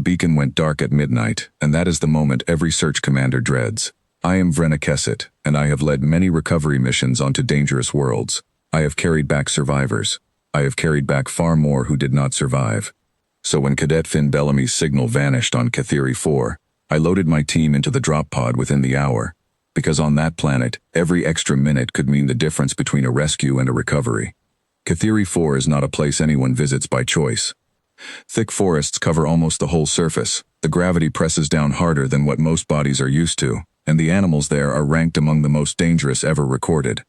beacon went dark at midnight, and that is the moment every search commander dreads. I am Cadet, and I have led many recovery missions onto dangerous worlds. I have carried back survivors. I have carried back far more who did not survive. So when Cadet Finn Bellamy's signal vanished on Catheri 4, I loaded my team into the drop pod within the hour, because on that planet, every extra minute could mean the difference between a rescue and a recovery. Catheri 4 is not a place anyone visits by choice. Thick forests cover almost the whole surface, the gravity presses down harder than what most bodies are used to, and the animals there are ranked among the most dangerous ever recorded.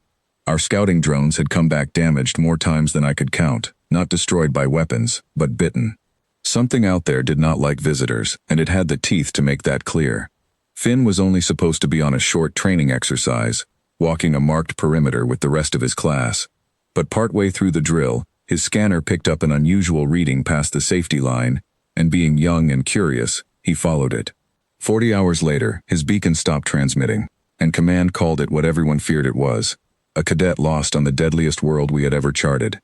Our scouting drones had come back damaged more times than I could count, not destroyed by weapons, but bitten. Something out there did not like visitors, and it had the teeth to make that clear. Finn was only supposed to be on a short training exercise, walking a marked perimeter with the rest of his class. But partway through the drill, his scanner picked up an unusual reading past the safety line, and being young and curious, he followed it. 40 hours later, his beacon stopped transmitting, and command called it what everyone feared it was: a cadet lost on the deadliest world we had ever charted.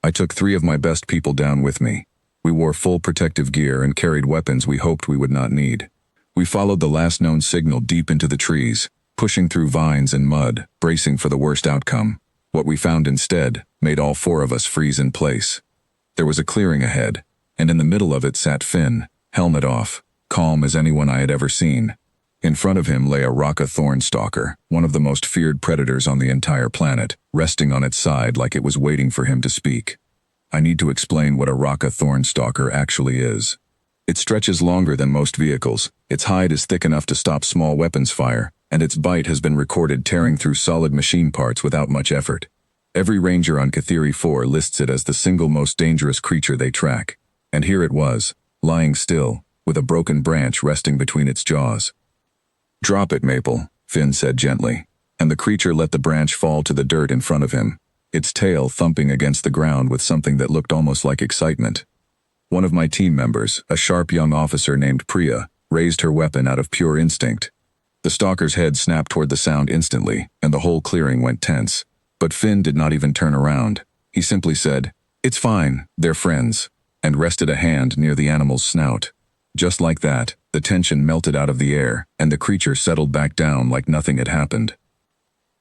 I took 3 of my best people down with me. We wore full protective gear and carried weapons we hoped we would not need. We followed the last known signal deep into the trees, pushing through vines and mud, bracing for the worst outcome. What we found instead made all 4 of us freeze in place. There was a clearing ahead, and in the middle of it sat Finn, helmet off, calm as anyone I had ever seen. In front of him lay a Raka thornstalker, one of the most feared predators on the entire planet, resting on its side like it was waiting for him to speak. I need to explain what a Raka thornstalker actually is. It stretches longer than most vehicles, its hide is thick enough to stop small weapons fire, and its bite has been recorded tearing through solid machine parts without much effort. Every ranger on Catheri 4 lists it as the single most dangerous creature they track. And here it was, lying still, with a broken branch resting between its jaws. "Drop it, Maple," Finn said gently, and the creature let the branch fall to the dirt in front of him, its tail thumping against the ground with something that looked almost like excitement. One of my team members, a sharp young officer named Priya, raised her weapon out of pure instinct. The stalker's head snapped toward the sound instantly, and the whole clearing went tense. But Finn did not even turn around. He simply said, "It's fine, they're friends," and rested a hand near the animal's snout. Just like that, the tension melted out of the air, and the creature settled back down like nothing had happened.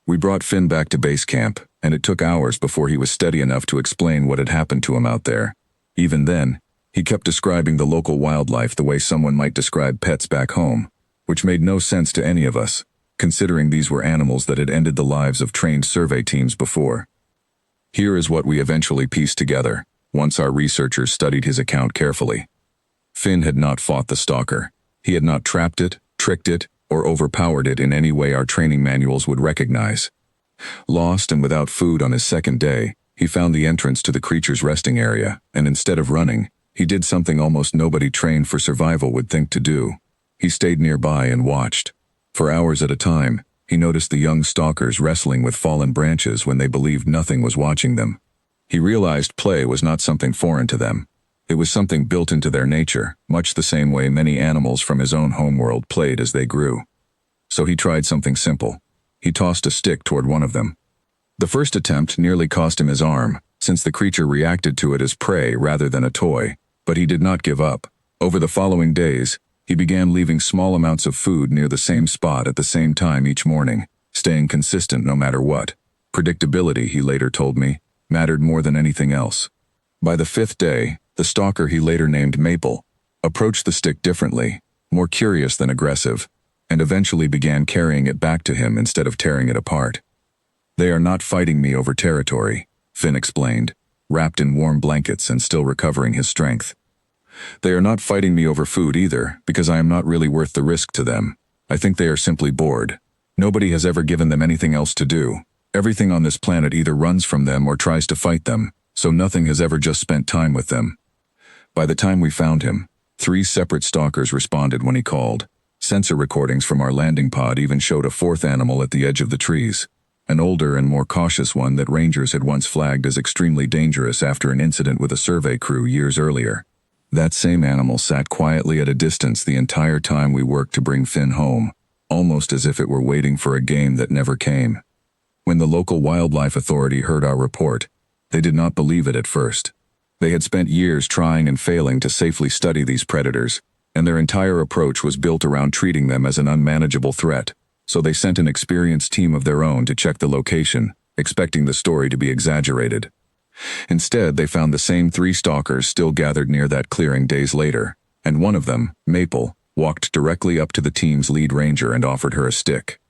We brought Finn back to base camp, and it took hours before he was steady enough to explain what had happened to him out there. Even then, he kept describing the local wildlife the way someone might describe pets back home, which made no sense to any of us, considering these were animals that had ended the lives of trained survey teams before. Here is what we eventually pieced together, once our researchers studied his account carefully. Finn had not fought the stalker. He had not trapped it, tricked it, or overpowered it in any way our training manuals would recognize. Lost and without food on his second day, he found the entrance to the creature's resting area, and instead of running, he did something almost nobody trained for survival would think to do. He stayed nearby and watched. For hours at a time, he noticed the young stalkers wrestling with fallen branches when they believed nothing was watching them. He realized play was not something foreign to them. It was something built into their nature, much the same way many animals from his own homeworld played as they grew. So he tried something simple. He tossed a stick toward one of them. The first attempt nearly cost him his arm, since the creature reacted to it as prey rather than a toy, but he did not give up. Over the following days, he began leaving small amounts of food near the same spot at the same time each morning, staying consistent no matter what. Predictability, he later told me, mattered more than anything else. By the 5th day, the stalker he later named Maple approached the stick differently, more curious than aggressive, and eventually began carrying it back to him instead of tearing it apart. "They are not fighting me over territory," Finn explained, wrapped in warm blankets and still recovering his strength. "They are not fighting me over food either, because I am not really worth the risk to them. I think they are simply bored. Nobody has ever given them anything else to do. Everything on this planet either runs from them or tries to fight them, so nothing has ever just spent time with them." By the time we found him, 3 separate stalkers responded when he called. Sensor recordings from our landing pod even showed a 4th animal at the edge of the trees, an older and more cautious one that rangers had once flagged as extremely dangerous after an incident with a survey crew years earlier. That same animal sat quietly at a distance the entire time we worked to bring Finn home, almost as if it were waiting for a game that never came. When the local wildlife authority heard our report, they did not believe it at first. They had spent years trying and failing to safely study these predators, and their entire approach was built around treating them as an unmanageable threat. So they sent an experienced team of their own to check the location, expecting the story to be exaggerated. Instead, they found the same 3 stalkers still gathered near that clearing days later, and one of them, Maple, walked directly up to the team's lead ranger and offered her a stick.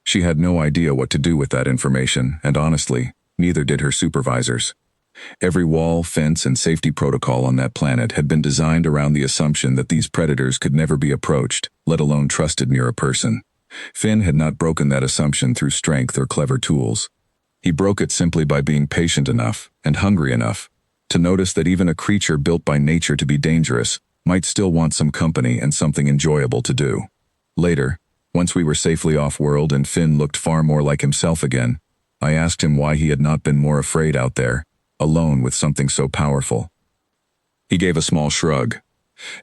She had no idea what to do with that information, and honestly, neither did her supervisors. Every wall, fence, and safety protocol on that planet had been designed around the assumption that these predators could never be approached, let alone trusted near a person. Finn had not broken that assumption through strength or clever tools. He broke it simply by being patient enough and hungry enough to notice that even a creature built by nature to be dangerous might still want some company and something enjoyable to do. Later, once we were safely off-world and Finn looked far more like himself again, I asked him why he had not been more afraid out there, alone with something so powerful. He gave a small shrug.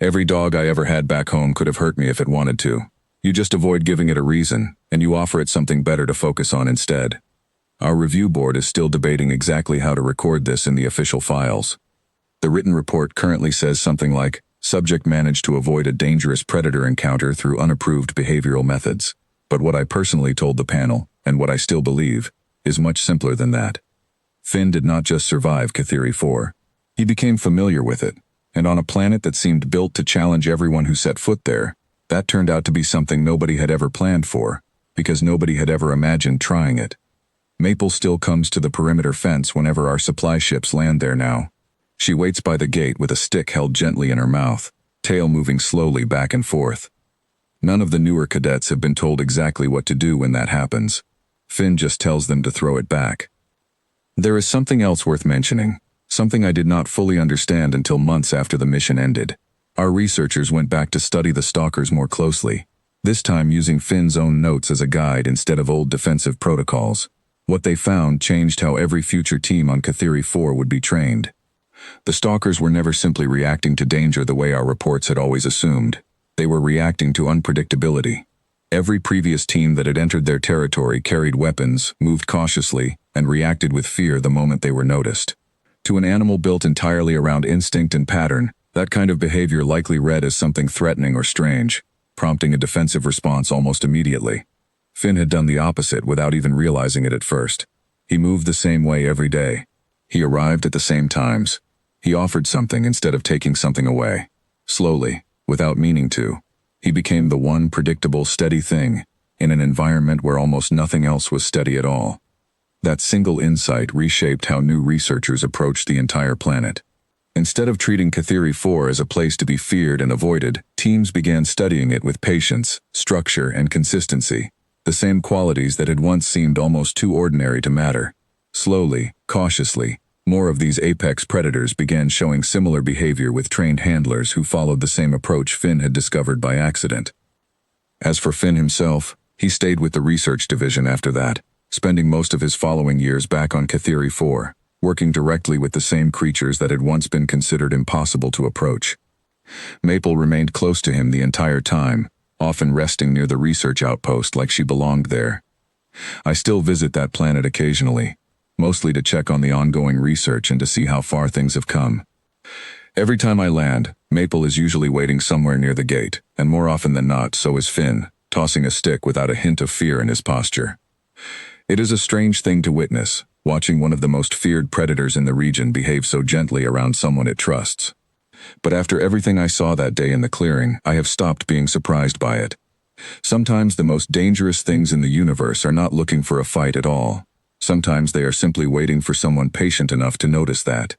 Every dog I ever had back home could have hurt me if it wanted to. You just avoid giving it a reason, and you offer it something better to focus on instead. Our review board is still debating exactly how to record this in the official files. The written report currently says something like, subject managed to avoid a dangerous predator encounter through unapproved behavioral methods. But what I personally told the panel, and what I still believe, is much simpler than that. Finn did not just survive Catheri 4. He became familiar with it, and on a planet that seemed built to challenge everyone who set foot there, that turned out to be something nobody had ever planned for, because nobody had ever imagined trying it. Maple still comes to the perimeter fence whenever our supply ships land there now. She waits by the gate with a stick held gently in her mouth, tail moving slowly back and forth. None of the newer cadets have been told exactly what to do when that happens. Finn just tells them to throw it back. There is something else worth mentioning, something I did not fully understand until months after the mission ended. Our researchers went back to study the stalkers more closely, this time using Finn's own notes as a guide instead of old defensive protocols. What they found changed how every future team on Catheri 4 would be trained. The stalkers were never simply reacting to danger the way our reports had always assumed. They were reacting to unpredictability. Every previous team that had entered their territory carried weapons, moved cautiously, and reacted with fear the moment they were noticed. To an animal built entirely around instinct and pattern, that kind of behavior likely read as something threatening or strange, prompting a defensive response almost immediately. Finn had done the opposite without even realizing it at first. He moved the same way every day. He arrived at the same times. He offered something instead of taking something away. Slowly, without meaning to, he became the one predictable, steady thing in an environment where almost nothing else was steady at all. That single insight reshaped how new researchers approached the entire planet. Instead of treating Catheri 4 as a place to be feared and avoided, teams began studying it with patience, structure, and consistency, the same qualities that had once seemed almost too ordinary to matter. Slowly, cautiously, more of these apex predators began showing similar behavior with trained handlers who followed the same approach Finn had discovered by accident. As for Finn himself, he stayed with the research division after that, spending most of his following years back on Catheri 4, working directly with the same creatures that had once been considered impossible to approach. Maple remained close to him the entire time, often resting near the research outpost like she belonged there. I still visit that planet occasionally, mostly to check on the ongoing research and to see how far things have come. Every time I land, Maple is usually waiting somewhere near the gate, and more often than not, so is Finn, tossing a stick without a hint of fear in his posture. It is a strange thing to witness, watching one of the most feared predators in the region behave so gently around someone it trusts. But after everything I saw that day in the clearing, I have stopped being surprised by it. Sometimes the most dangerous things in the universe are not looking for a fight at all. Sometimes they are simply waiting for someone patient enough to notice that.